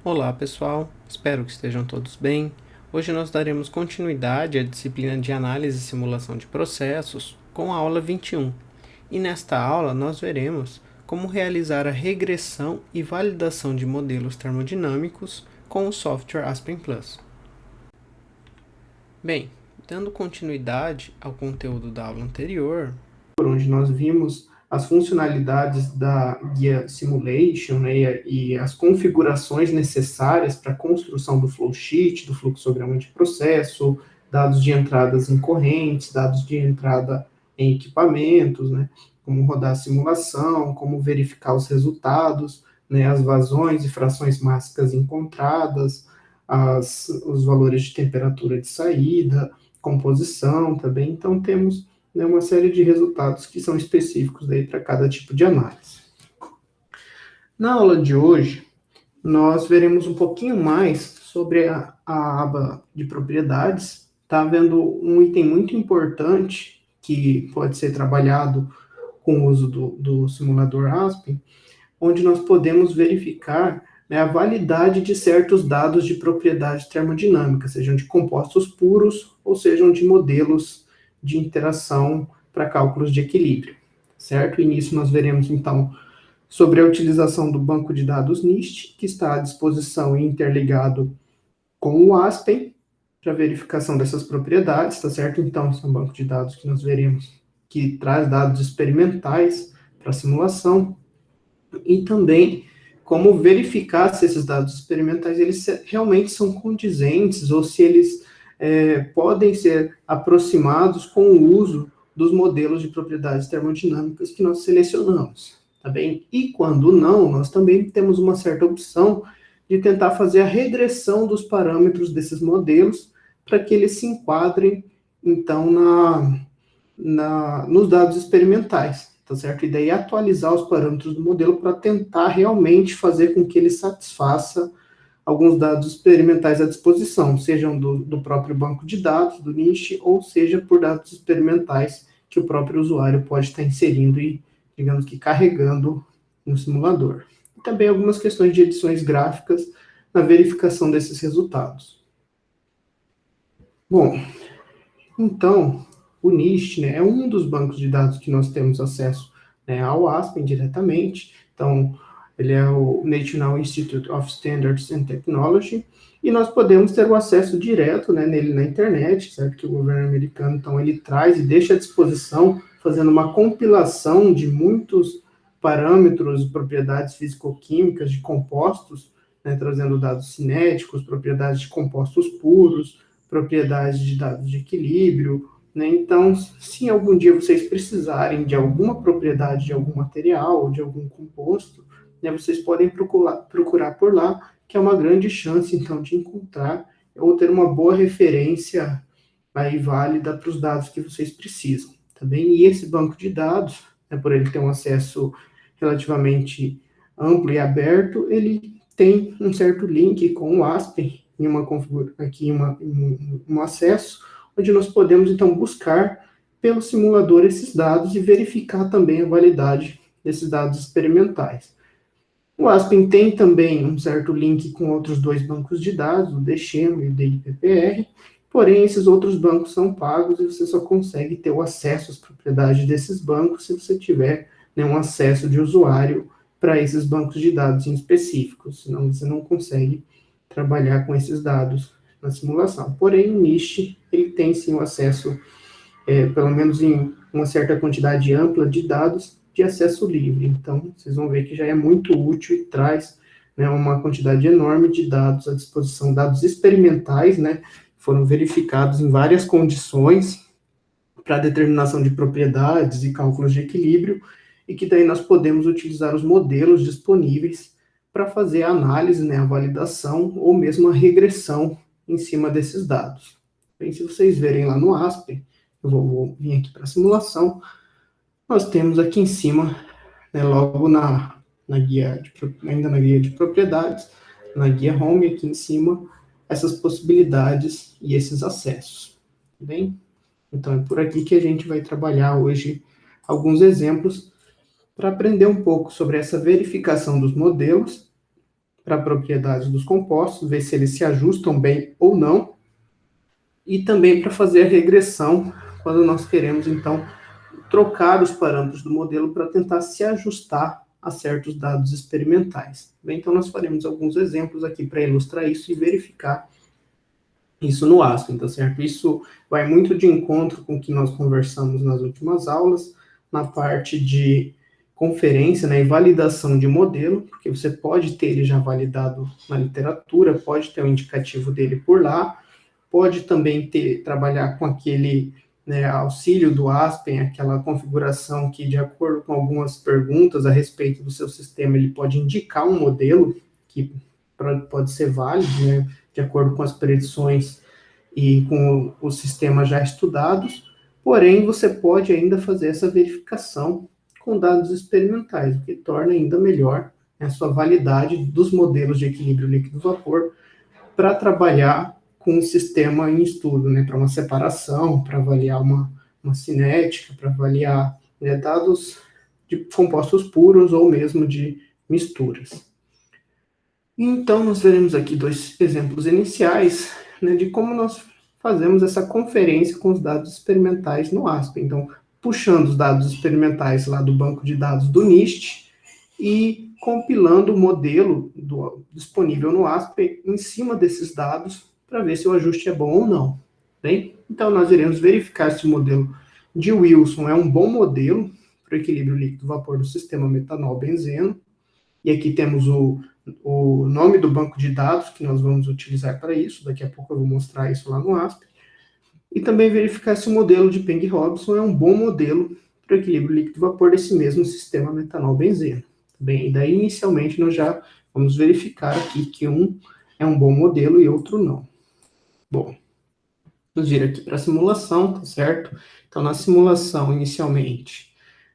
Olá pessoal, espero que estejam todos bem. Hoje nós daremos continuidade à disciplina de análise e simulação de processos com a aula 21. E nesta aula nós veremos como realizar a regressão e validação de modelos termodinâmicos com o software Aspen Plus. Bem, dando continuidade ao conteúdo da aula anterior, onde nós vimos as funcionalidades da guia Simulation, né, e as configurações necessárias para a construção do flowsheet, do fluxograma de processo, dados de entradas em correntes, dados de entrada em equipamentos, né, como rodar a simulação, como verificar os resultados, né, as vazões e frações mássicas encontradas, os valores de temperatura de saída, composição também. Então, temos, né, uma série de resultados que são específicos para cada tipo de análise. Na aula de hoje, nós veremos um pouquinho mais sobre a aba de propriedades. Está vendo um item muito importante que pode ser trabalhado com o uso do simulador Aspen, onde nós podemos verificar, né, a validade de certos dados de propriedade termodinâmica, sejam de compostos puros ou sejam de modelos de interação para cálculos de equilíbrio, certo? E nisso nós veremos, então, sobre a utilização do banco de dados NIST, que está à disposição e interligado com o Aspen, para verificação dessas propriedades, tá certo? Então, esse é um banco de dados que nós veremos que traz dados experimentais para a simulação, e também como verificar se esses dados experimentais eles realmente são condizentes ou se eles podem ser aproximados com o uso dos modelos de propriedades termodinâmicas que nós selecionamos, tá bem? E quando não, nós também temos uma certa opção de tentar fazer a regressão dos parâmetros desses modelos para que eles se enquadrem, então, nos dados experimentais, tá certo? E daí atualizar os parâmetros do modelo para tentar realmente fazer com que ele satisfaça alguns dados experimentais à disposição, sejam do próprio banco de dados, do NIST, ou seja por dados experimentais que o próprio usuário pode estar inserindo e, digamos que, carregando no simulador. E também algumas questões de edições gráficas na verificação desses resultados. Bom, então, o NIST, né, é um dos bancos de dados que nós temos acesso, né, ao Aspen diretamente. Então, ele é o National Institute of Standards and Technology, e nós podemos ter o acesso direto, né, nele na internet, certo? Que o governo americano, então, ele traz e deixa à disposição, fazendo uma compilação de muitos parâmetros, propriedades físico-químicas de compostos, né, trazendo dados cinéticos, propriedades de compostos puros, propriedades de dados de equilíbrio, né? Então, se algum dia vocês precisarem de alguma propriedade de algum material ou de algum composto, né, vocês podem procurar por lá, que é uma grande chance, então, de encontrar ou ter uma boa referência aí válida para os dados que vocês precisam, tá bem? E esse banco de dados, né, por ele ter um acesso relativamente amplo e aberto, ele tem um certo link com o Aspen, em uma aqui um acesso, onde nós podemos então buscar pelo simulador esses dados e verificar também a validade desses dados experimentais. O Aspen tem também um certo link com outros dois bancos de dados, o DSHM e o DIPPR, porém esses outros bancos são pagos e você só consegue ter o acesso às propriedades desses bancos se você tiver, né, um acesso de usuário para esses bancos de dados em específicos, senão você não consegue trabalhar com esses dados na simulação. Porém, o NIST, ele tem sim o acesso, pelo menos em uma certa quantidade ampla de dados, de acesso livre. Então, vocês vão ver que já é muito útil e traz, né, uma quantidade enorme de dados à disposição, dados experimentais, né, foram verificados em várias condições para determinação de propriedades e cálculos de equilíbrio, e que daí nós podemos utilizar os modelos disponíveis para fazer a análise, né, a validação ou mesmo a regressão em cima desses dados. Bem, se vocês verem lá no Aspen, eu vou vir aqui para a simulação, nós temos aqui em cima, né, logo na guia, ainda na guia de propriedades, na guia Home aqui em cima, essas possibilidades e esses acessos. Bem, então é por aqui que a gente vai trabalhar hoje alguns exemplos para aprender um pouco sobre essa verificação dos modelos para propriedades dos compostos, ver se eles se ajustam bem ou não, e também para fazer a regressão, quando nós queremos, então, trocar os parâmetros do modelo para tentar se ajustar a certos dados experimentais. Bem, então, nós faremos alguns exemplos aqui para ilustrar isso e verificar isso no Aspen, tá certo? Isso vai muito de encontro com o que nós conversamos nas últimas aulas, na parte de conferência, né, e validação de modelo, porque você pode ter ele já validado na literatura, pode ter o indicativo dele por lá, pode também trabalhar com aquele, né, auxílio do Aspen, aquela configuração que, de acordo com algumas perguntas a respeito do seu sistema, ele pode indicar um modelo que pode ser válido, né, de acordo com as predições e com os sistemas já estudados, porém você pode ainda fazer essa verificação com dados experimentais, o que torna ainda melhor a sua validade dos modelos de equilíbrio líquido-vapor para trabalhar com o sistema em estudo, né, para uma separação, para avaliar uma cinética, para avaliar, né, dados de compostos puros ou mesmo de misturas. Então, nós veremos aqui dois exemplos iniciais, né, de como nós fazemos essa conferência com os dados experimentais no Aspen. Então, puxando os dados experimentais lá do banco de dados do NIST e compilando o modelo disponível no Aspen em cima desses dados para ver se o ajuste é bom ou não. Bem, então nós iremos verificar se o modelo de Wilson é um bom modelo para o equilíbrio líquido-vapor do sistema metanol-benzeno. E aqui temos o nome do banco de dados que nós vamos utilizar para isso. Daqui a pouco eu vou mostrar isso lá no Aspen. E também verificar se o modelo de Peng-Robson é um bom modelo para o equilíbrio líquido-vapor desse mesmo sistema metanol-benzeno. Bem, e daí inicialmente nós já vamos verificar aqui que um é um bom modelo e outro não. Bom, vamos vir aqui para a simulação, tá certo? Então, na simulação, inicialmente,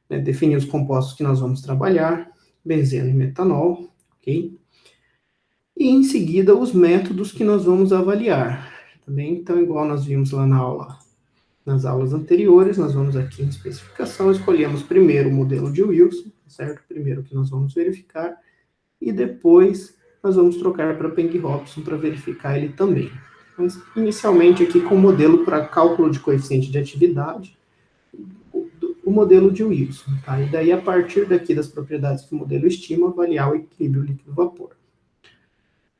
né, definir os compostos que nós vamos trabalhar, benzeno e metanol, ok? E em seguida, os métodos que nós vamos avaliar, tá bem? Então, igual nós vimos lá nas aulas anteriores, nós vamos aqui em especificação, escolhemos primeiro o modelo de Wilson, certo? Primeiro que nós vamos verificar, e depois nós vamos trocar para Peng-Robson para verificar ele também. Mas, inicialmente, aqui com o modelo para cálculo de coeficiente de atividade, o modelo de Wilson, tá? E daí, a partir daqui das propriedades que o modelo estima, avaliar o equilíbrio líquido-vapor.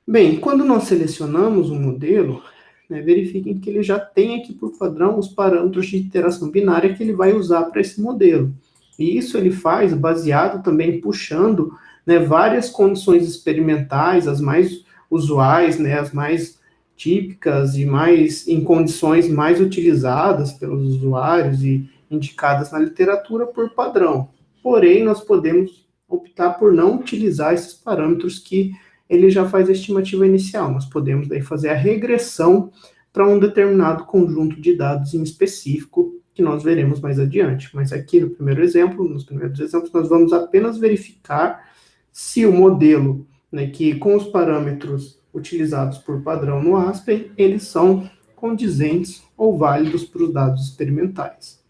Bem, quando nós selecionamos um modelo, né, verifiquem que ele já tem aqui por padrão os parâmetros de interação binária que ele vai usar para esse modelo. E isso ele faz baseado também puxando, né, várias condições experimentais, as mais usuais, né, as mais típicas e mais em condições mais utilizadas pelos usuários e indicadas na literatura por padrão. Porém, nós podemos optar por não utilizar esses parâmetros que ele já faz a estimativa inicial. Nós podemos daí fazer a regressão para um determinado conjunto de dados em específico, que nós veremos mais adiante. Mas aqui no primeiro exemplo, nos primeiros exemplos, nós vamos apenas verificar se o modelo, né, que com os parâmetros utilizados por padrão no Aspen, eles são condizentes ou válidos para os dados experimentais.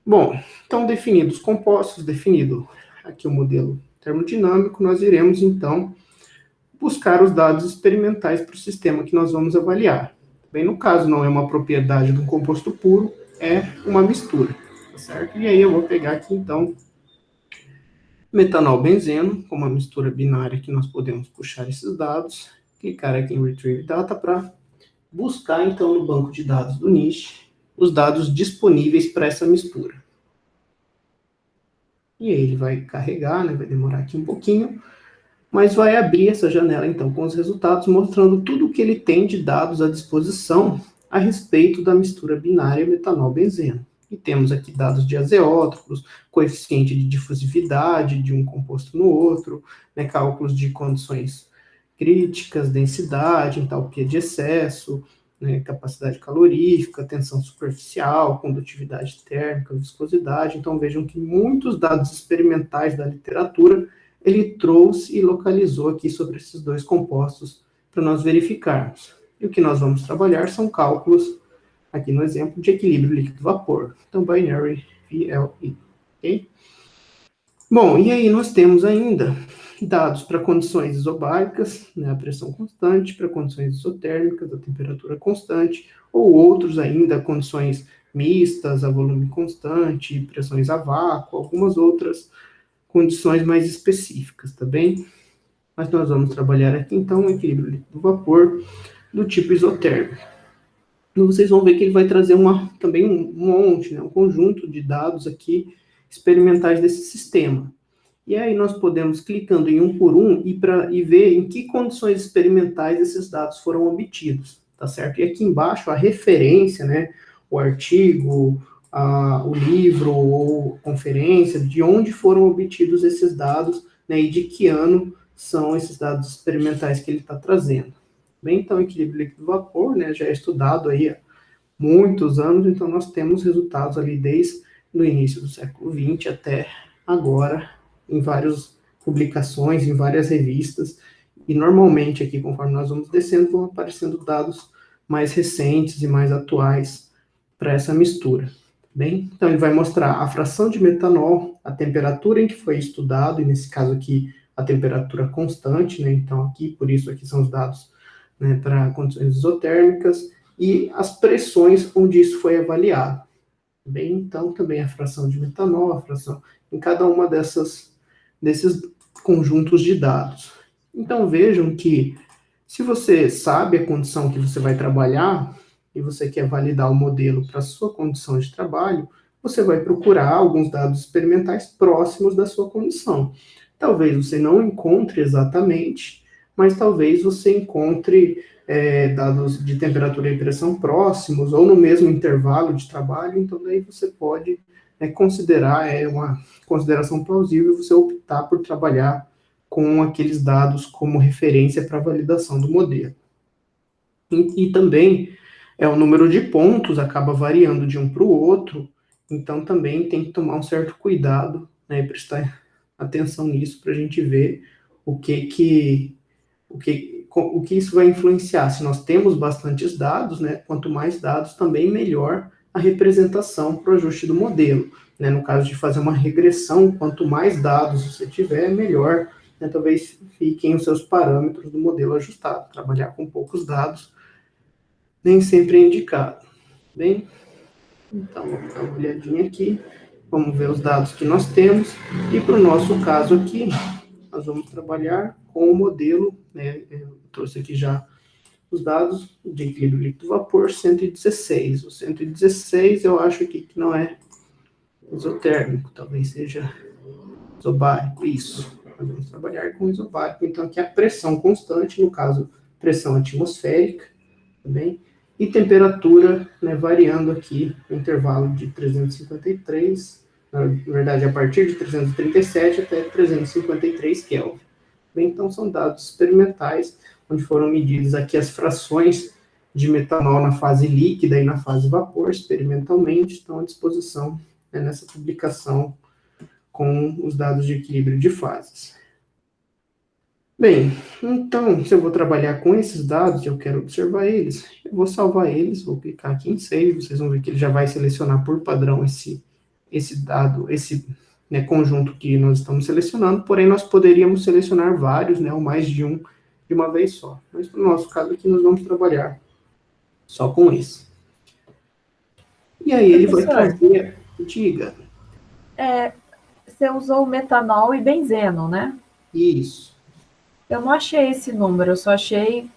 Bom, então definidos os compostos, definido aqui o modelo termodinâmico, nós iremos então buscar os dados experimentais para o sistema que nós vamos avaliar. Bem, no caso, não é uma propriedade de um composto puro, é uma mistura, tá certo? E aí eu vou pegar aqui, então, metanol-benzeno, com uma mistura binária que nós podemos puxar esses dados, clicar aqui em Retrieve Data para buscar, então, no banco de dados do NIST, os dados disponíveis para essa mistura. E aí ele vai carregar, né, vai demorar aqui um pouquinho, mas vai abrir essa janela, então, com os resultados, mostrando tudo o que ele tem de dados à disposição a respeito da mistura binária metanol-benzeno. E temos aqui dados de azeótropos, coeficiente de difusividade de um composto no outro, né, cálculos de condições críticas, densidade, entalpia de excesso, né, capacidade calorífica, tensão superficial, condutividade térmica, viscosidade. Então, vejam que muitos dados experimentais da literatura ele trouxe e localizou aqui sobre esses dois compostos para nós verificarmos. E o que nós vamos trabalhar são cálculos, aqui no exemplo, de equilíbrio líquido-vapor. Então, binary VLE, ok? Bom, e aí nós temos ainda, dados para condições isobáricas, né, a pressão constante, para condições isotérmicas, a temperatura constante, ou outros ainda, condições mistas, a volume constante, pressões a vácuo, algumas outras condições mais específicas, tá bem? Mas nós vamos trabalhar aqui, então, o equilíbrio líquido-vapor do tipo isotérmico. Então, vocês vão ver que ele vai trazer também um monte, né, um conjunto de dados aqui experimentais desse sistema. E aí nós podemos, clicando em um por um, e ver em que condições experimentais esses dados foram obtidos, tá certo? E aqui embaixo a referência, né, o artigo, o livro ou conferência, de onde foram obtidos esses dados, né, e de que ano são esses dados experimentais que ele está trazendo. Bem, então, equilíbrio líquido-vapor, né, já é estudado aí há muitos anos, então nós temos resultados ali desde o início do século XX até agora, em várias publicações, em várias revistas, e normalmente aqui, conforme nós vamos descendo, vão aparecendo dados mais recentes e mais atuais para essa mistura. Bem, então ele vai mostrar a fração de metanol, a temperatura em que foi estudado, e nesse caso aqui a temperatura constante, né? Então aqui, por isso aqui são os dados, né, para condições isotérmicas, e as pressões onde isso foi avaliado. Bem, então também a fração de metanol, a fração em cada uma desses conjuntos de dados. Então vejam que se você sabe a condição que você vai trabalhar e você quer validar o modelo para a sua condição de trabalho, você vai procurar alguns dados experimentais próximos da sua condição. Talvez você não encontre exatamente, mas talvez você encontre dados de temperatura e pressão próximos ou no mesmo intervalo de trabalho, então daí você pode considerar uma consideração plausível você optar por trabalhar com aqueles dados como referência para validação do modelo. E também o número de pontos acaba variando de um para o outro, então também tem que tomar um certo cuidado, né, e prestar atenção nisso para a gente ver o que isso vai influenciar. Se nós temos bastantes dados, né, quanto mais dados, também melhor a representação para o ajuste do modelo. Né? No caso de fazer uma regressão, quanto mais dados você tiver, melhor, né, talvez fiquem os seus parâmetros do modelo ajustado. Trabalhar com poucos dados nem sempre é indicado. Bem, então vamos dar uma olhadinha aqui, vamos ver os dados que nós temos, e para o nosso caso aqui, nós vamos trabalhar com o modelo, né, eu trouxe aqui já os dados de equilíbrio líquido-vapor 116. O 116 eu acho aqui que não é isotérmico, talvez seja isobárico, isso. Nós vamos trabalhar com isobárico, então aqui a pressão constante, no caso, pressão atmosférica, também, e temperatura, né, variando aqui no intervalo de 353, na verdade, a partir de 337 até 353 Kelvin. Bem, então, são dados experimentais, onde foram medidas aqui as frações de metanol na fase líquida e na fase vapor, experimentalmente, estão à disposição, né, nessa publicação com os dados de equilíbrio de fases. Bem, então, se eu vou trabalhar com esses dados, eu quero observar eles, eu vou salvar eles, vou clicar aqui em Save, vocês vão ver que ele já vai selecionar por padrão esse dado, esse, né, conjunto que nós estamos selecionando, porém nós poderíamos selecionar vários, né, ou mais de um, de uma vez só. Mas no nosso caso aqui nós vamos trabalhar só com esse. E aí ele vai trazer, diga. Você usou metanol e benzeno, né? Isso. Eu não achei esse número, eu só achei... Não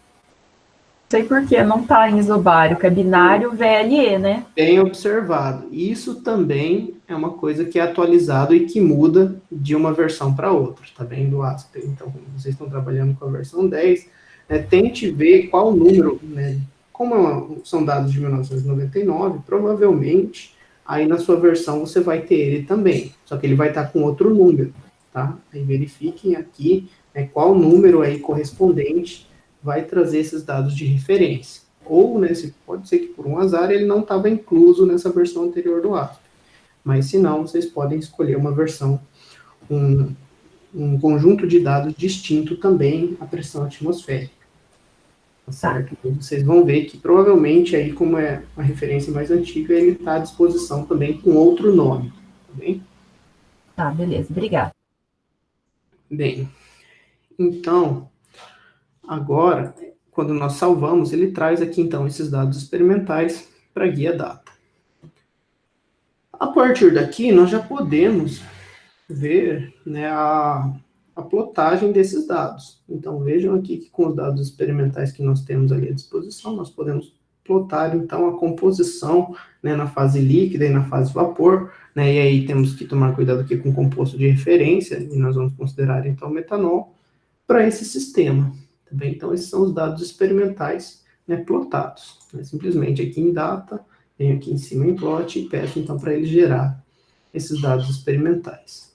sei por que não está em isobárico, é binário VLE, né? Bem observado. Isso também é uma coisa que é atualizado e que muda de uma versão para outra, tá bem? Do ASP. Então, como vocês estão trabalhando com a versão 10, tente ver qual número, né? Como são dados de 1999, provavelmente aí na sua versão você vai ter ele também, só que ele vai estar com outro número, tá? Aí verifiquem aqui, né, qual número aí correspondente vai trazer esses dados de referência. Ou, né, pode ser que por um azar ele não estava incluso nessa versão anterior do ASP. Mas se não, vocês podem escolher uma versão, um conjunto de dados distinto também à pressão atmosférica. Tá certo? Então, vocês vão ver que provavelmente aí, como é uma referência mais antiga, ele está à disposição também com outro nome. Tá bem? Tá, beleza, obrigada. Bem, Então, agora, quando nós salvamos, ele traz aqui, então, esses dados experimentais para a guia data. A partir daqui, nós já podemos ver, né, a plotagem desses dados. Então, vejam aqui que com os dados experimentais que nós temos ali à disposição, nós podemos plotar, então, a composição, né, na fase líquida e na fase vapor, né, e aí temos que tomar cuidado aqui com o composto de referência, e nós vamos considerar, então, o metanol, para esse sistema. Tá bem? Então, esses são os dados experimentais, né, plotados. Né, simplesmente aqui em data, venho aqui em cima em plot e peço, então, para ele gerar esses dados experimentais.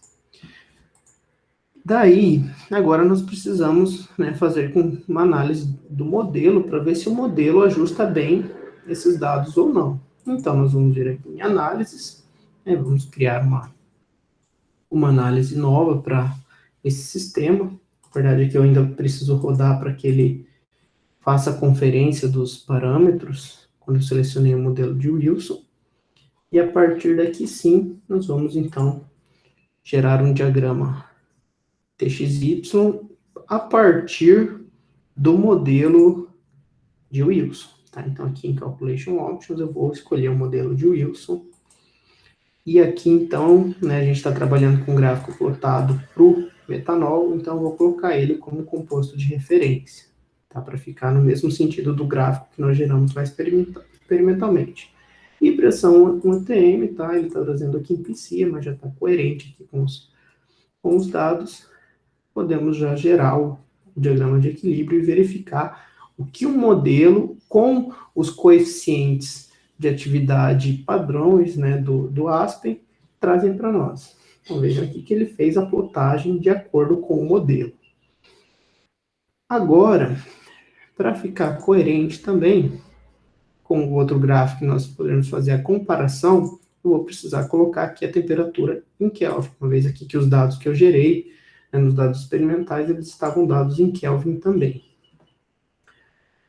Daí, agora nós precisamos, né, fazer uma análise do modelo para ver se o modelo ajusta bem esses dados ou não. Então, nós vamos vir aqui em análises, né, vamos criar uma análise nova para esse sistema. Na verdade, aqui eu ainda preciso rodar para que ele faça a conferência dos parâmetros, quando eu selecionei o modelo de Wilson. E a partir daqui, sim, nós vamos, então, gerar um diagrama TXY a partir do modelo de Wilson. Tá? Então, aqui em Calculation Options, eu vou escolher o modelo de Wilson. E aqui, então, né, a gente está trabalhando com gráfico plotado para o metanol, então eu vou colocar ele como composto de referência, tá? Para ficar no mesmo sentido do gráfico que nós geramos lá experimentalmente. E pressão 1 atm, tá? Ele está trazendo aqui em PCA, mas já está coerente aqui com os dados. Podemos já gerar o diagrama de equilíbrio e verificar o que o modelo, com os coeficientes de atividade padrões, né, do Aspen, trazem para nós. Então, vejam aqui que ele fez a plotagem de acordo com o modelo. Agora, para ficar coerente também com o outro gráfico, nós podemos fazer a comparação, eu vou precisar colocar aqui a temperatura em Kelvin, uma vez aqui que os dados que eu gerei, né, nos dados experimentais, eles estavam dados em Kelvin também.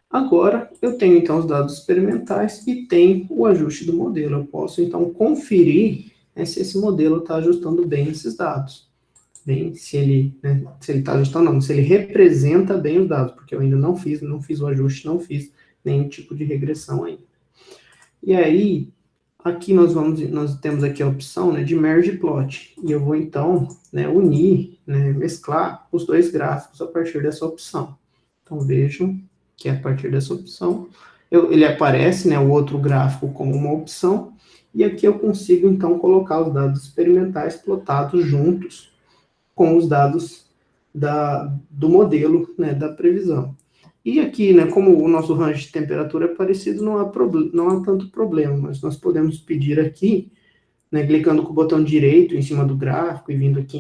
Agora, eu tenho, então, os dados experimentais e tenho o ajuste do modelo. Eu posso, então, conferir, né, se esse modelo está ajustando bem esses dados. Bem, se ele está ajustando, não, se ele representa bem os dados, porque eu ainda não fiz o ajuste, não fiz nenhum tipo de regressão ainda. E aí, aqui nós temos aqui a opção, né, de Merge Plot. E eu vou, então, né, unir, né, mesclar os dois gráficos a partir dessa opção. Então, vejam que a partir dessa opção, ele aparece, né, o outro gráfico como uma opção, e aqui eu consigo, então, colocar os dados experimentais plotados juntos com os dados do modelo, né, da previsão. E aqui, né, como o nosso range de temperatura é parecido, não há tanto problema, mas nós podemos pedir aqui, né, clicando com o botão direito em cima do gráfico e vindo aqui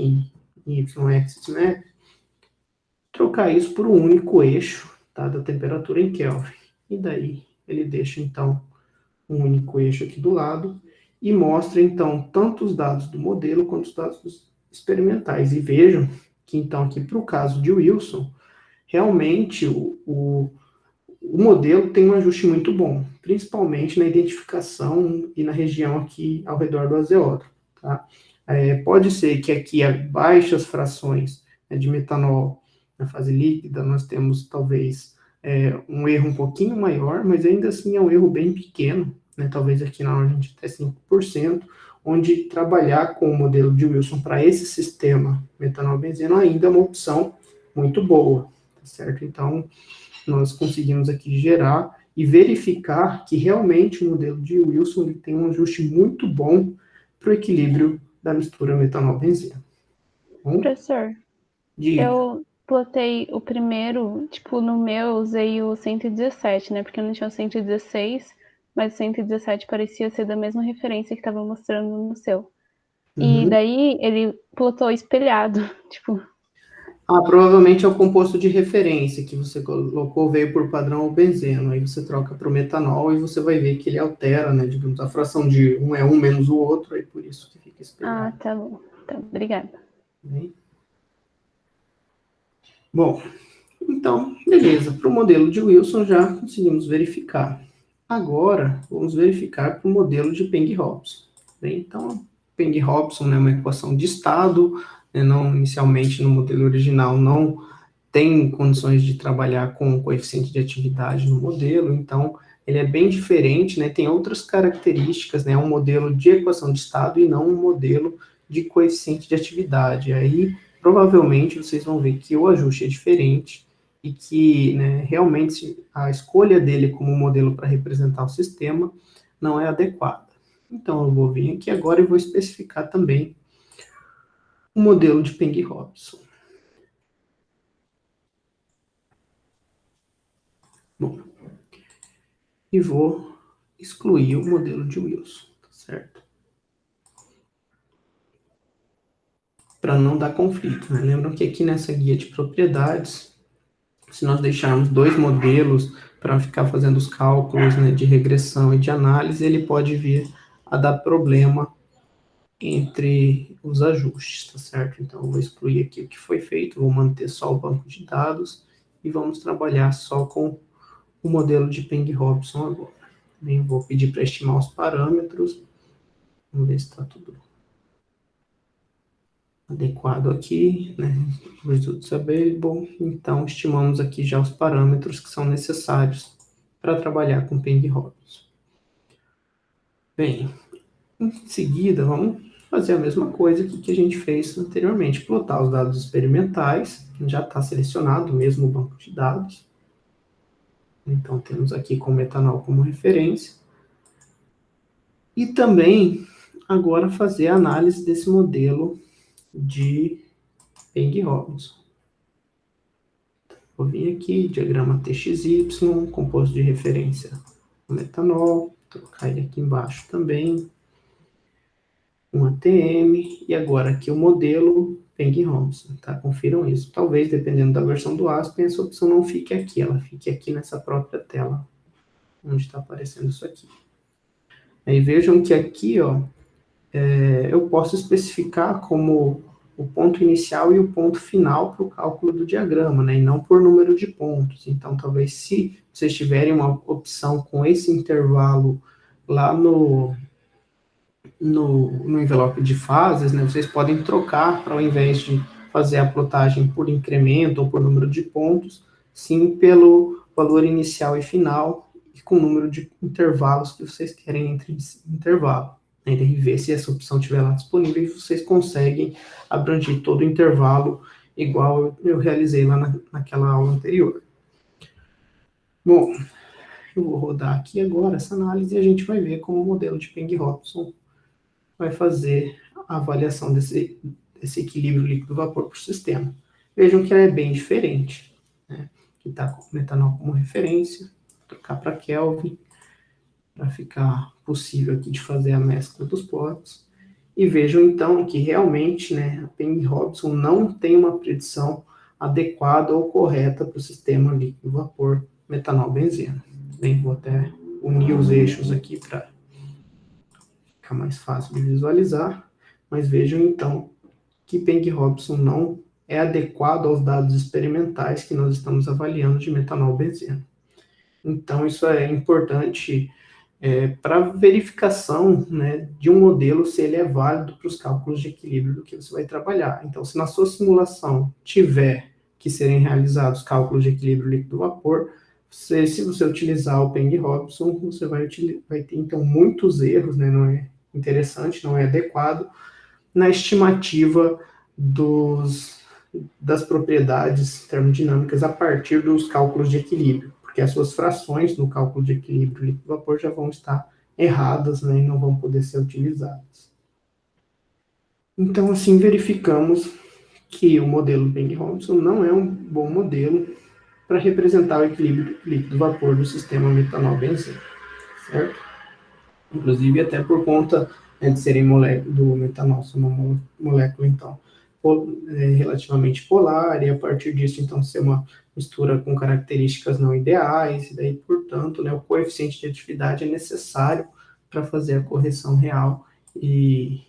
em Y-axis map, trocar isso por um único eixo, tá, da temperatura em Kelvin. E daí ele deixa, então, um único eixo aqui do lado e mostra, então, tanto os dados do modelo quanto os dados experimentais. E vejam que, então, aqui para o caso de Wilson, realmente o modelo tem um ajuste muito bom, principalmente na identificação e na região aqui ao redor do azeódromo. Tá? Pode ser que aqui a baixas frações, né, de metanol na fase líquida, nós temos talvez um erro um pouquinho maior, mas ainda assim é um erro bem pequeno, né, talvez aqui na ordem de até 5%, onde trabalhar com o modelo de Wilson para esse sistema metanol-benzeno ainda é uma opção muito boa, tá certo? Então, nós conseguimos aqui gerar e verificar que realmente o modelo de Wilson ele tem um ajuste muito bom para o equilíbrio da mistura metanol-benzeno. Professor, Diga. eu plotei o primeiro, tipo, no meu eu usei o 117, né, porque eu não tinha o 116, mas o 117 parecia ser da mesma referência que estava mostrando no seu. E daí ele plotou espelhado, tipo... Provavelmente é o composto de referência que você colocou, veio por padrão o benzeno, aí você troca para o metanol e você vai ver que ele altera, né, digamos, a fração de um é um menos o outro, aí por isso que fica espelhado. Tá bom, tá, obrigada. Bom, então, beleza, para o modelo de Wilson já conseguimos verificar. Agora, vamos verificar para o modelo de Peng-Hobson. Então, Peng-Hobson é uma equação de estado, né, não, inicialmente no modelo original não tem condições de trabalhar com coeficiente de atividade no modelo, então ele é bem diferente, né? Tem outras características, né? É um modelo de equação de estado e não um modelo de coeficiente de atividade. Aí, provavelmente, vocês vão ver que o ajuste é diferente e que, né, realmente a escolha dele como modelo para representar o sistema não é adequada. Então, eu vou vir aqui agora e vou especificar também o modelo de Peng-Robson. Bom, e vou excluir o modelo de Wilson, tá certo? Para não dar conflito, né? Lembram que aqui nessa guia de propriedades, se nós deixarmos dois modelos para ficar fazendo os cálculos, né, de regressão e de análise, ele pode vir a dar problema entre os ajustes, tá certo? Então, eu vou excluir aqui o que foi feito, vou manter só o banco de dados e vamos trabalhar só com o modelo de Peng-Robson agora. Também vou pedir para estimar os parâmetros, vamos ver se está tudo adequado aqui, né? Results available. Então, estimamos aqui já os parâmetros que são necessários para trabalhar com Peng-Robson. Bem, em seguida, vamos fazer a mesma coisa que a gente fez anteriormente, plotar os dados experimentais, já está selecionado mesmo o banco de dados. Então, temos aqui com metanol como referência. E também, agora, fazer a análise desse modelo de Peng-Robson. Vou vir aqui, diagrama TXY, composto de referência o metanol, trocar ele aqui embaixo também, um ATM, e agora aqui o modelo Peng-Robson, tá? Confiram isso. Talvez, dependendo da versão do Aspen, essa opção não fique aqui, ela fique aqui nessa própria tela, onde está aparecendo isso aqui. Aí vejam que aqui, ó, eu posso especificar como o ponto inicial e o ponto final para o cálculo do diagrama, né, e não por número de pontos. Então, talvez se vocês tiverem uma opção com esse intervalo lá no envelope de fases, né, vocês podem trocar para, ao invés de fazer a plotagem por incremento ou por número de pontos, sim pelo valor inicial e final, e com o número de intervalos que vocês querem entre intervalo. E daí ver se essa opção estiver lá disponível e vocês conseguem abranger todo o intervalo igual eu realizei lá naquela aula anterior. Bom, eu vou rodar aqui agora essa análise e a gente vai ver como o modelo de Peng-Robson vai fazer a avaliação desse equilíbrio líquido-vapor por sistema. Vejam que ela é bem diferente, né? Aqui está com o metanol como referência, vou trocar para Kelvin, para ficar possível aqui de fazer a mescla dos plots. E vejam então que realmente, né, a Peng-Robson não tem uma predição adequada ou correta para o sistema líquido-vapor metanol-benzeno. Bem, vou até unir os eixos aqui para ficar mais fácil de visualizar, mas vejam então que Peng-Robson não é adequado aos dados experimentais que nós estamos avaliando de metanol-benzeno. Então, isso é importante para verificação, né, de um modelo, se ele é válido para os cálculos de equilíbrio do que você vai trabalhar. Então, se na sua simulação tiver que serem realizados cálculos de equilíbrio líquido-vapor, se você utilizar o Peng-Robson, você vai ter, então, muitos erros, né, não é interessante, não é adequado, na estimativa das propriedades termodinâmicas a partir dos cálculos de equilíbrio, porque as suas frações no cálculo de equilíbrio líquido-vapor já vão estar erradas, né, e não vão poder ser utilizadas. Então, assim, verificamos que o modelo Peng-Robson não é um bom modelo para representar o equilíbrio líquido-vapor do sistema metanol-benzeno, certo? Inclusive até por conta, né, de serem do metanol ser uma molécula, então, relativamente polar, e a partir disso, então, ser uma mistura com características não ideais, e daí, portanto, né, o coeficiente de atividade é necessário para fazer a correção real, e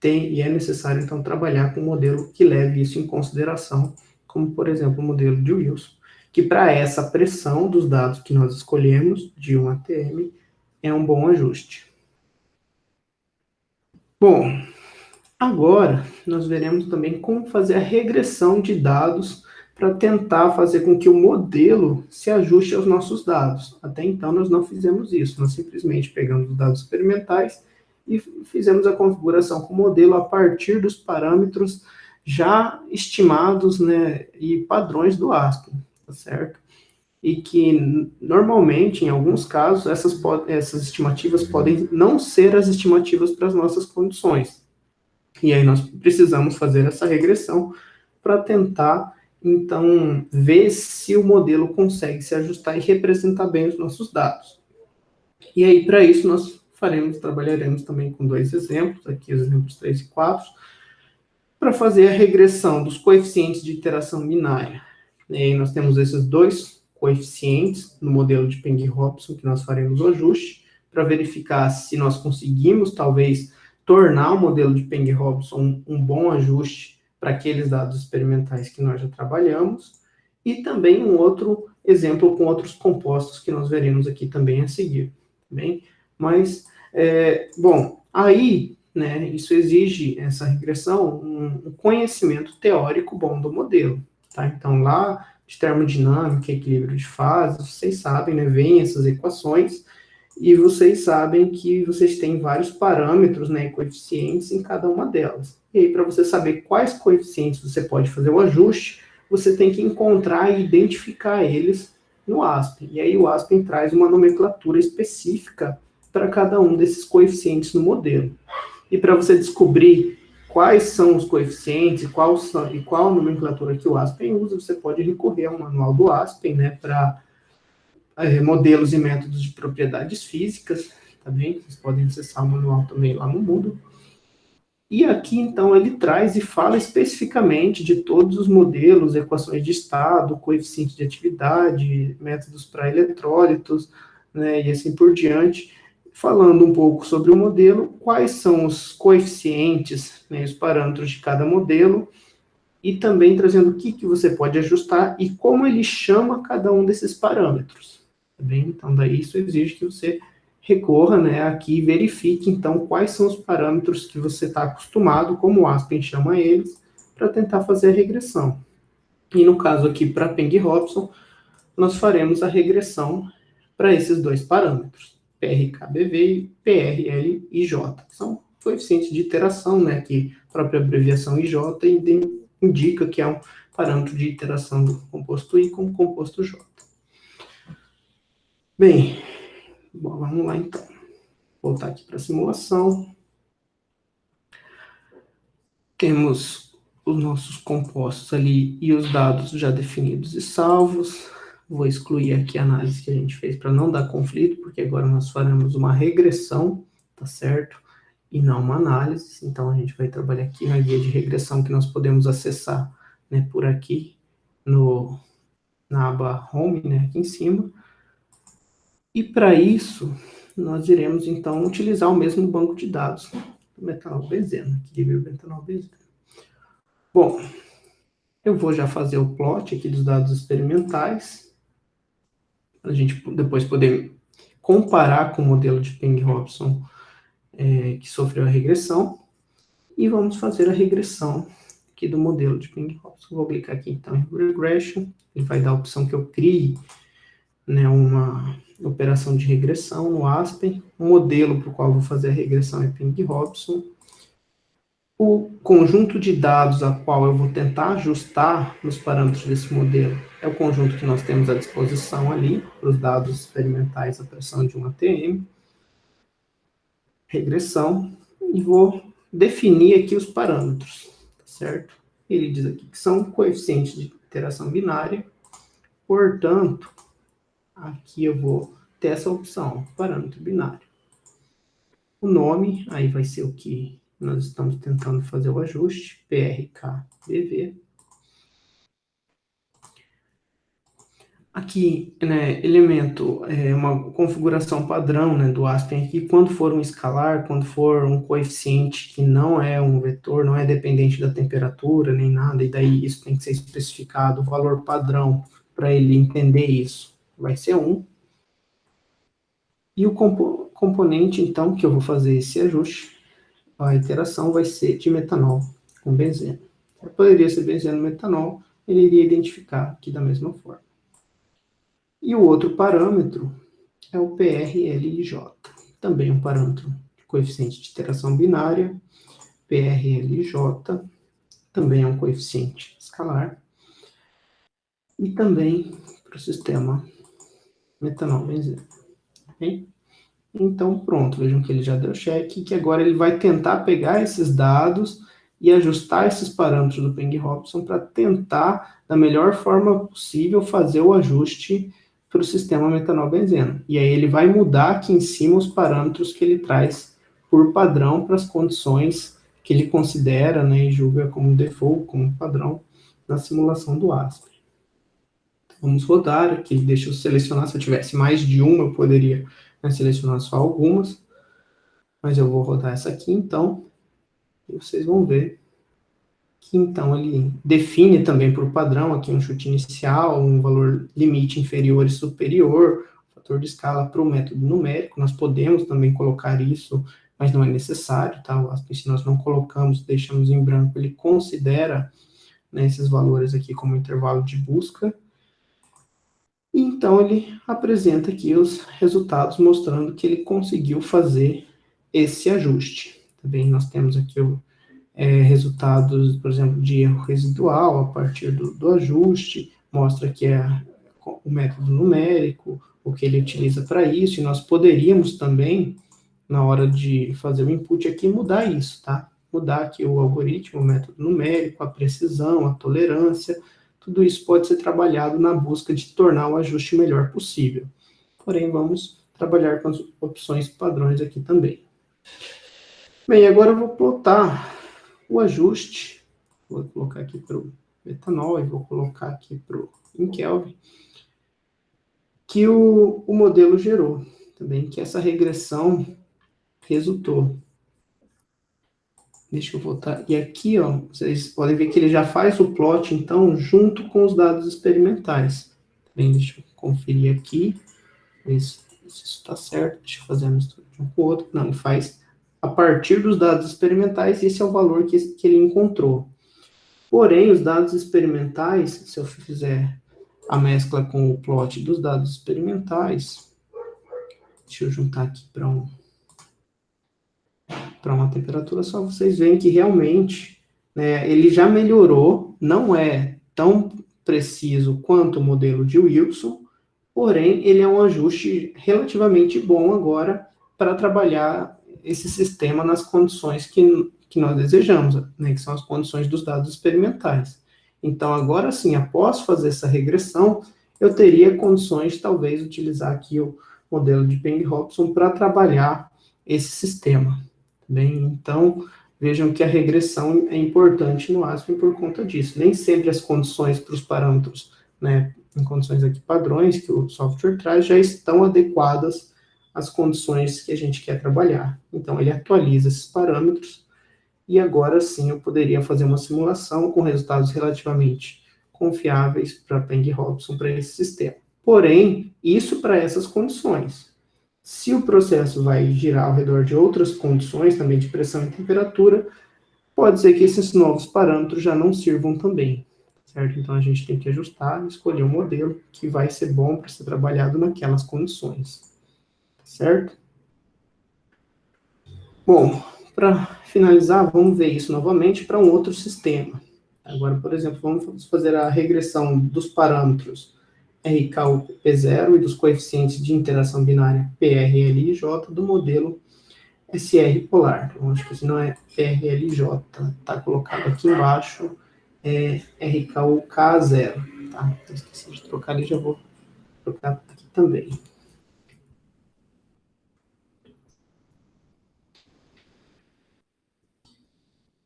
é necessário, então, trabalhar com um modelo que leve isso em consideração, como, por exemplo, o modelo de Wilson, que para essa pressão dos dados que nós escolhemos, de 1 atm, é um bom ajuste. Bom, agora nós veremos também como fazer a regressão de dados para tentar fazer com que o modelo se ajuste aos nossos dados. Até então, nós não fizemos isso, nós simplesmente pegamos os dados experimentais e fizemos a configuração com o modelo a partir dos parâmetros já estimados, né, e padrões do Aspen, tá certo? E que, normalmente, em alguns casos, essas estimativas podem não ser as estimativas para as nossas condições. E aí nós precisamos fazer essa regressão para tentar, então, ver se o modelo consegue se ajustar e representar bem os nossos dados. E aí, para isso, nós trabalharemos também com 2 exemplos, aqui os exemplos 3 e 4, para fazer a regressão dos coeficientes de iteração binária. E aí nós temos esses 2 coeficientes no modelo de Peng-Hobson, que nós faremos o ajuste, para verificar se nós conseguimos, talvez, tornar o modelo de Peng-Hobson um bom ajuste para aqueles dados experimentais que nós já trabalhamos, e também um outro exemplo com outros compostos que nós veremos aqui também a seguir. Bem, mas, bom, aí, né, isso exige, essa regressão, um conhecimento teórico bom do modelo, tá? Então, lá de termodinâmica, equilíbrio de fases, vocês sabem, né, vem essas equações, e vocês sabem que vocês têm vários parâmetros, né, e coeficientes em cada uma delas. E aí, para você saber quais coeficientes você pode fazer o ajuste, você tem que encontrar e identificar eles no Aspen. E aí o Aspen traz uma nomenclatura específica para cada um desses coeficientes no modelo. E para você descobrir quais são os coeficientes e qual nomenclatura que o Aspen usa, você pode recorrer ao manual do Aspen, né, para modelos e métodos de propriedades físicas, tá bem? Vocês podem acessar o manual também lá no Moodle. E aqui, então, ele traz e fala especificamente de todos os modelos, equações de estado, coeficiente de atividade, métodos para eletrólitos, né, e assim por diante, falando um pouco sobre o modelo, quais são os coeficientes, né, os parâmetros de cada modelo, e também trazendo o que você pode ajustar e como ele chama cada um desses parâmetros. Tá bem? Então, daí isso exige que você recorra, né, aqui e verifique, então, quais são os parâmetros que você está acostumado, como o Aspen chama eles, para tentar fazer a regressão. E no caso aqui, para Peng-Hobson, nós faremos a regressão para esses 2 parâmetros, PRKBV e PRLIJ. São coeficientes de iteração, né, que a própria abreviação IJ indica que é um parâmetro de iteração do composto I com o composto J. Bem, bom, vamos lá então. Voltar aqui para a simulação. Temos os nossos compostos ali e os dados já definidos e salvos. Vou excluir aqui a análise que a gente fez para não dar conflito, porque agora nós faremos uma regressão, tá certo? E não uma análise. Então a gente vai trabalhar aqui na guia de regressão que nós podemos acessar, né, por aqui na aba Home, né, aqui em cima. E para isso, nós iremos, então, utilizar o mesmo banco de dados do metanol-benzeno, equilíbrio metanol-benzeno. Bom, eu vou já fazer o plot aqui dos dados experimentais, para a gente depois poder comparar com o modelo de Peng-Hobson que sofreu a regressão, e vamos fazer a regressão aqui do modelo de Peng-Hobson. Vou clicar aqui, então, em Regression, ele vai dar a opção que eu crie, né, uma operação de regressão no Aspen. O modelo para o qual eu vou fazer a regressão é Peng-Hobson. O conjunto de dados a qual eu vou tentar ajustar nos parâmetros desse modelo é o conjunto que nós temos à disposição ali, para os dados experimentais, a pressão de um ATM. Regressão. E vou definir aqui os parâmetros, tá certo? Ele diz aqui que são coeficientes de iteração binária. Portanto, aqui eu vou ter essa opção, parâmetro binário. O nome, aí vai ser o que nós estamos tentando fazer o ajuste, PRKBV. Aqui, né, elemento, uma configuração padrão, né, do Aspen aqui, quando for um escalar, quando for um coeficiente que não é um vetor, não é dependente da temperatura, nem nada, e daí isso tem que ser especificado, o valor padrão, para ele entender isso, vai ser 1. E o componente, então, que eu vou fazer esse ajuste, a iteração vai ser de metanol com benzeno. Poderia ser benzeno metanol, ele iria identificar aqui da mesma forma. E o outro parâmetro é o PRLJ, também um parâmetro de coeficiente de interação binária. PRLJ também é um coeficiente escalar. E também para o sistema metanol-benzeno. Okay? Então, pronto, vejam que ele já deu check, que agora ele vai tentar pegar esses dados e ajustar esses parâmetros do Peng-Hobson para tentar, da melhor forma possível, fazer o ajuste para o sistema metanol-benzeno. E aí ele vai mudar aqui em cima os parâmetros que ele traz por padrão para as condições que ele considera, né, e julga como default, como padrão, na simulação do Aspen. Vamos rodar aqui, deixa eu selecionar, se eu tivesse mais de uma, eu poderia, né, selecionar só algumas, mas eu vou rodar essa aqui, então, e vocês vão ver que, então, ele define também por padrão aqui um chute inicial, um valor limite inferior e superior, fator de escala para o método numérico, nós podemos também colocar isso, mas não é necessário, tá? Se nós não colocamos, deixamos em branco, ele considera, né, esses valores aqui como intervalo de busca. E então ele apresenta aqui os resultados mostrando que ele conseguiu fazer esse ajuste. Também nós temos aqui resultados, por exemplo, de erro residual a partir do ajuste, mostra que é o método numérico, o que ele utiliza para isso, e nós poderíamos também, na hora de fazer o input aqui, mudar isso, tá? Mudar aqui o algoritmo, o método numérico, a precisão, a tolerância. Tudo isso pode ser trabalhado na busca de tornar o ajuste melhor possível. Porém, vamos trabalhar com as opções padrões aqui também. Bem, agora eu vou plotar o ajuste. Vou colocar aqui para o metanol e vou colocar aqui para o Kelvin, que o modelo gerou também, que essa regressão resultou. Deixa eu voltar. E aqui, ó, vocês podem ver que ele já faz o plot, então, junto com os dados experimentais. Também deixa eu conferir aqui, ver se isso está certo. Deixa eu fazer a mistura de um com o outro. Não, ele faz a partir dos dados experimentais, e esse é o valor que ele encontrou. Porém, os dados experimentais, se eu fizer a mescla com o plot dos dados experimentais, deixa eu juntar aqui para uma temperatura só, vocês veem que realmente, né, ele já melhorou, não é tão preciso quanto o modelo de Wilson, porém ele é um ajuste relativamente bom agora para trabalhar esse sistema nas condições que nós desejamos, né, que são as condições dos dados experimentais. Então, agora sim, após fazer essa regressão, eu teria condições de talvez utilizar aqui o modelo de Peng-Hobson para trabalhar esse sistema. Bem, então, vejam que a regressão é importante no Aspen por conta disso. Nem sempre as condições para os parâmetros, né, em condições aqui padrões que o software traz, já estão adequadas às condições que a gente quer trabalhar. Então, ele atualiza esses parâmetros e agora sim eu poderia fazer uma simulação com resultados relativamente confiáveis para Peng-Hobson para esse sistema. Porém, isso para essas condições. Se o processo vai girar ao redor de outras condições, também de pressão e temperatura, pode ser que esses novos parâmetros já não sirvam também, certo? Então, a gente tem que ajustar e escolher um modelo que vai ser bom para ser trabalhado naquelas condições, certo? Bom, para finalizar, vamos ver isso novamente para um outro sistema. Agora, por exemplo, vamos fazer a regressão dos parâmetros RKU-P0 e dos coeficientes de interação binária PRLJ do modelo SR polar. Então, acho que esse não é PRLJ, está colocado aqui embaixo, é RKU-K0, tá? Esqueci de trocar ali, já vou trocar aqui também.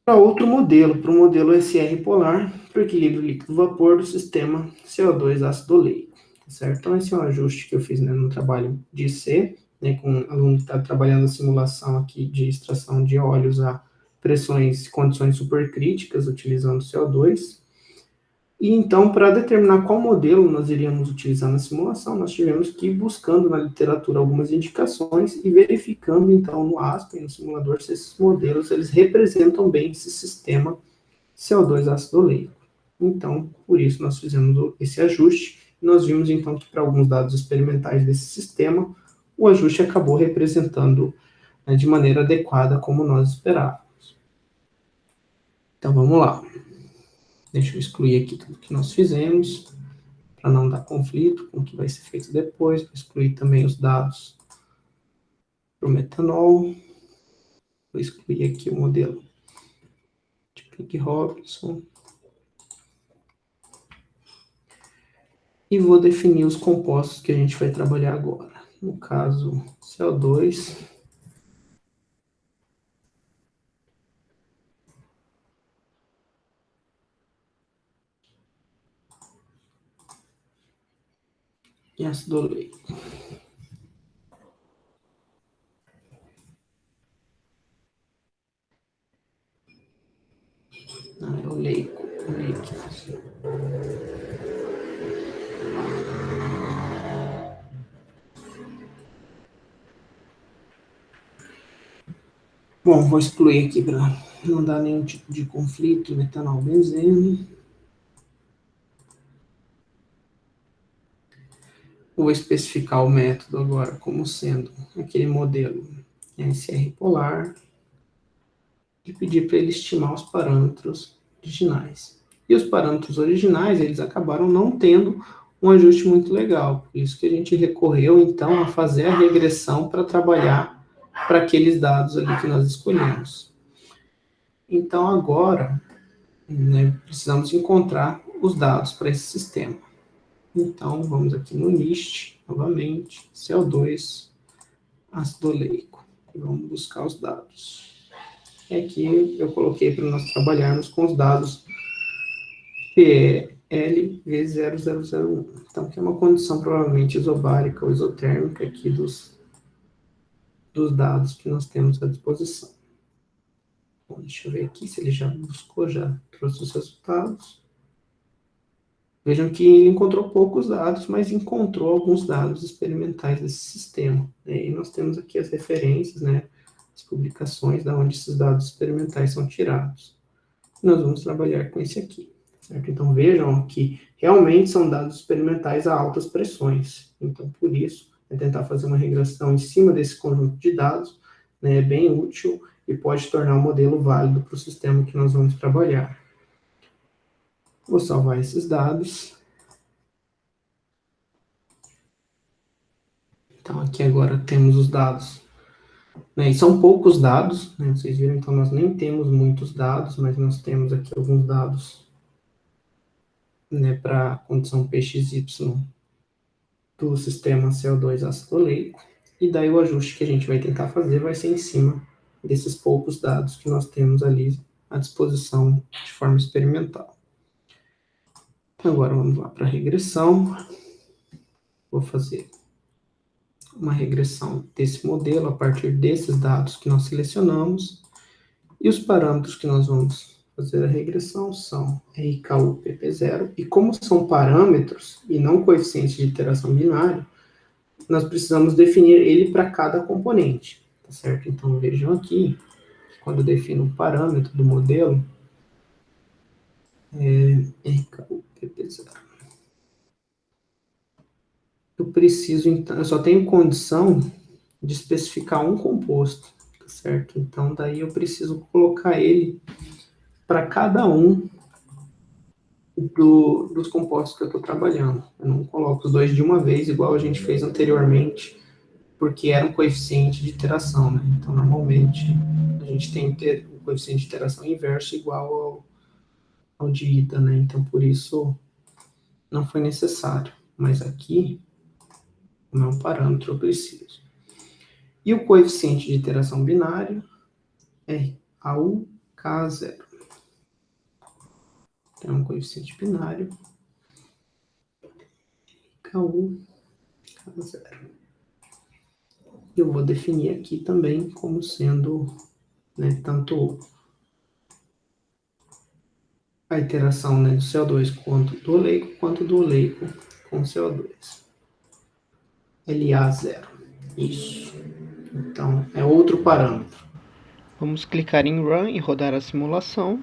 Para outro modelo, para o modelo SR polar, para o equilíbrio líquido-vapor do sistema CO2 ácido oleico, certo? Então, esse é um ajuste que eu fiz, né, no trabalho de C, né, com um aluno que está trabalhando a simulação aqui de extração de óleos a pressões e condições supercríticas, utilizando CO2. E então, para determinar qual modelo nós iríamos utilizar na simulação, nós tivemos que ir buscando na literatura algumas indicações e verificando, então, no Aspen, no simulador, se esses modelos eles representam bem esse sistema CO2 ácido oleico. Então, por isso, nós fizemos esse ajuste. Nós vimos, então, que para alguns dados experimentais desse sistema, o ajuste acabou representando, né, de maneira adequada como nós esperávamos. Então, vamos lá. Deixa eu excluir aqui tudo que nós fizemos, para não dar conflito com o que vai ser feito depois. Vou excluir também os dados para o metanol. Vou excluir aqui o modelo de Crick-Robinson. E vou definir os compostos que a gente vai trabalhar agora. No caso, CO2. E ácido oleico. Não, é oleico. Bom, vou excluir aqui para não dar nenhum tipo de conflito, metanol, benzeno. Vou especificar o método agora como sendo aquele modelo SR polar e pedir para ele estimar os parâmetros originais. E os parâmetros originais, eles acabaram não tendo um ajuste muito legal, por isso que a gente recorreu, então, a fazer a regressão para trabalhar para aqueles dados ali que nós escolhemos. Então, agora, né, precisamos encontrar os dados para esse sistema. Então, vamos aqui no NIST, novamente, CO2, ácido oleico, e vamos buscar os dados. E aqui eu coloquei para nós trabalharmos com os dados PLV0001, então, que é uma condição provavelmente isobárica ou isotérmica aqui dos dados que nós temos à disposição. Bom, deixa eu ver aqui se ele já buscou, já trouxe os resultados. Vejam que ele encontrou poucos dados, mas encontrou alguns dados experimentais desse sistema. E nós temos aqui as referências, né, as publicações de onde esses dados experimentais são tirados. Nós vamos trabalhar com esse aqui. Certo? Então vejam que realmente são dados experimentais a altas pressões. Então, por isso, tentar fazer uma regressão em cima desse conjunto de dados, né, é bem útil e pode tornar o modelo válido para o sistema que nós vamos trabalhar. Vou salvar esses dados. Então, aqui agora temos os dados, né, e são poucos dados, né, vocês viram, então nós nem temos muitos dados, mas nós temos aqui alguns dados, né, para a condição PXY do sistema CO2 ácido oleico, e daí o ajuste que a gente vai tentar fazer vai ser em cima desses poucos dados que nós temos ali à disposição de forma experimental. Agora vamos lá para a regressão. Vou fazer uma regressão desse modelo a partir desses dados que nós selecionamos. E os parâmetros que nós vamos fazer a regressão são RKU PP0. E como são parâmetros e não coeficientes de iteração binário, nós precisamos definir ele para cada componente. Tá certo? Então vejam aqui, quando eu defino um parâmetro do modelo, RKU PP0. Eu preciso, então, eu só tenho condição de especificar um composto, tá certo? Então, daí eu preciso colocar ele para cada um dos compostos que eu estou trabalhando. Eu não coloco os dois de uma vez, igual a gente fez anteriormente, porque era um coeficiente de iteração, né? Então, normalmente, a gente tem o coeficiente de iteração inverso igual ao de ida, né? Então, por isso, não foi necessário. Mas aqui, como é um parâmetro, eu preciso. E o coeficiente de iteração binário é AUK0. Então, é um coeficiente binário, KU0. Eu vou definir aqui também como sendo, né, tanto a iteração, né, do CO2 quanto do oleico com CO2. LA0. Isso. Então, é outro parâmetro. Vamos clicar em Run e rodar a simulação.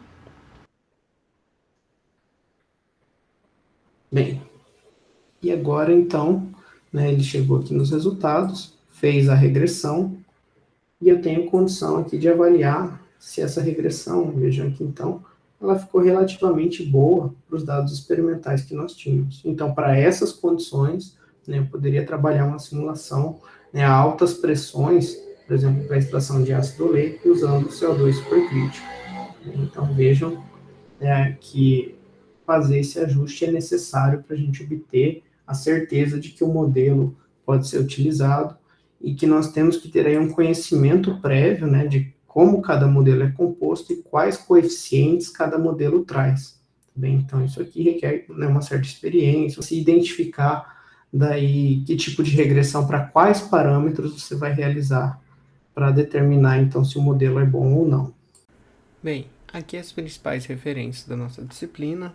E agora, então, né, ele chegou aqui nos resultados, fez a regressão, e eu tenho condição aqui de avaliar se essa regressão, vejam aqui então, ela ficou relativamente boa para os dados experimentais que nós tínhamos. Então, para essas condições, né, eu poderia trabalhar uma simulação, né, a altas pressões, por exemplo, para a extração de ácido oleico, usando o CO2 supercrítico. Então, vejam que fazer esse ajuste é necessário para a gente obter a certeza de que o modelo pode ser utilizado e que nós temos que ter aí um conhecimento prévio, né, de como cada modelo é composto e quais coeficientes cada modelo traz. Bem, então, isso aqui requer, né, uma certa experiência, se identificar daí que tipo de regressão para quais parâmetros você vai realizar para determinar, então, se o modelo é bom ou não. Bem, aqui as principais referências da nossa disciplina.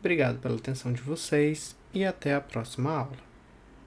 Obrigado pela atenção de vocês e até a próxima aula.